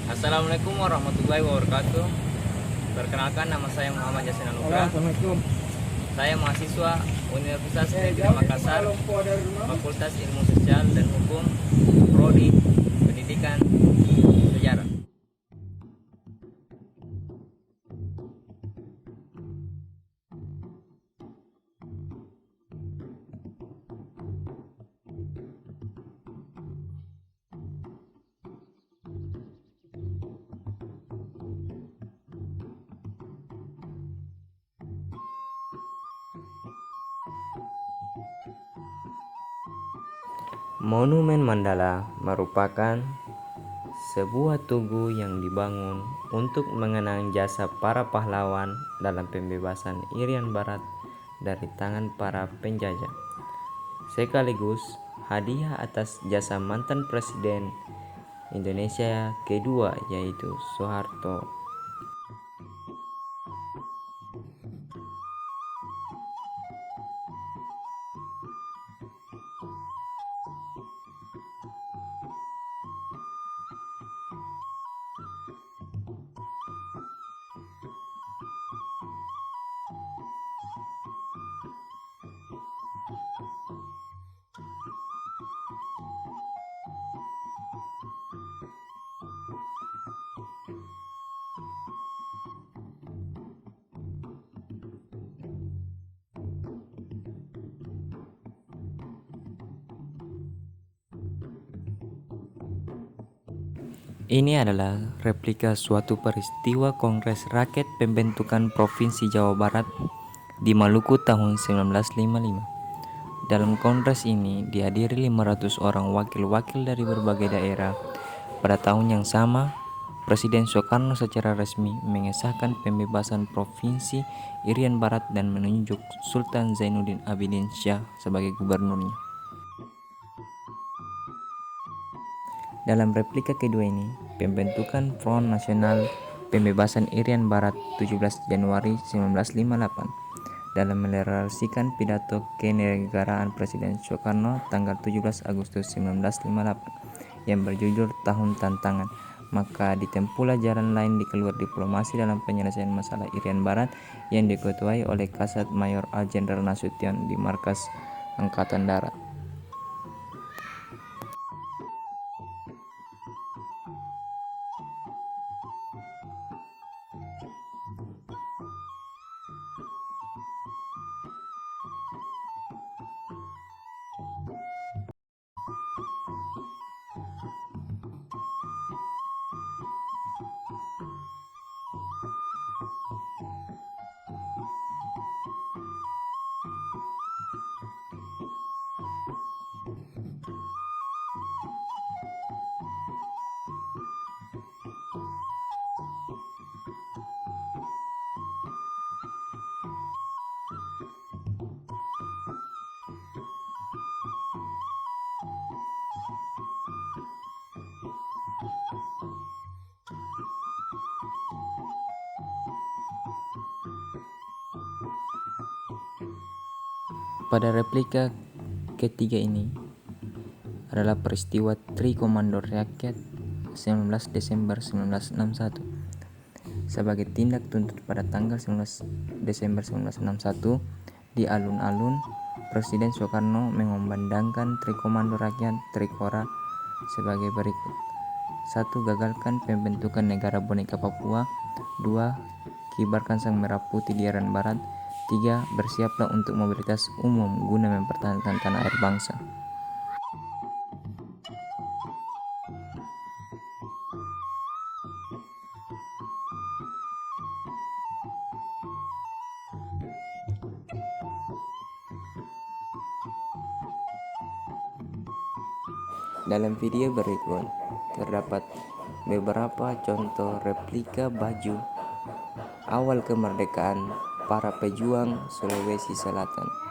Assalamualaikum warahmatullahi wabarakatuh. Perkenalkan, nama saya Muhammad Yasin Anugrah. Assalamualaikum. Saya mahasiswa Universitas Negeri Makassar, Fakultas Ilmu Sosial dan Hukum, Prodi Pendidikan Sejarah. Monumen Mandala merupakan sebuah tugu yang dibangun untuk mengenang jasa para pahlawan dalam pembebasan Irian Barat dari tangan para penjajah, sekaligus hadiah atas jasa mantan Presiden Indonesia kedua yaitu Soeharto. Ini adalah replika suatu peristiwa Kongres Rakyat Pembentukan Provinsi Jawa Barat di Maluku tahun 1955. Dalam kongres ini dihadiri 500 orang wakil-wakil dari berbagai daerah. Pada tahun yang sama, Presiden Soekarno secara resmi mengesahkan pembebasan Provinsi Irian Barat dan menunjuk Sultan Zainuddin Abidin Shah sebagai gubernurnya. Dalam replika kedua ini, pembentukan Front Nasional Pembebasan Irian Barat 17 Januari 1958 dalam menerasikan pidato kenegaraan Presiden Soekarno tanggal 17 Agustus 1958 yang berjudul Tahun Tantangan. Maka ditempuhlah jalan lain di keluar diplomasi dalam penyelesaian masalah Irian Barat yang diketuai oleh Kasat Mayor Al Jenderal Nasution di Markas Angkatan Darat. Pada replika ketiga ini adalah peristiwa Tri Komando Rakyat 19 Desember 1961. Sebagai tindak tuntut pada tanggal 19 Desember 1961 di alun-alun, Presiden Soekarno mengumandangkan Tri Komando Rakyat Trikora sebagai berikut. 1. Gagalkan pembentukan negara boneka Papua. 2. Kibarkan sang merah putih di Irian Barat. 3. Bersiaplah untuk mobilitas umum guna mempertahankan tanah air bangsa. Dalam video berikut terdapat beberapa contoh replika baju awal kemerdekaan para pejuang Sulawesi Selatan.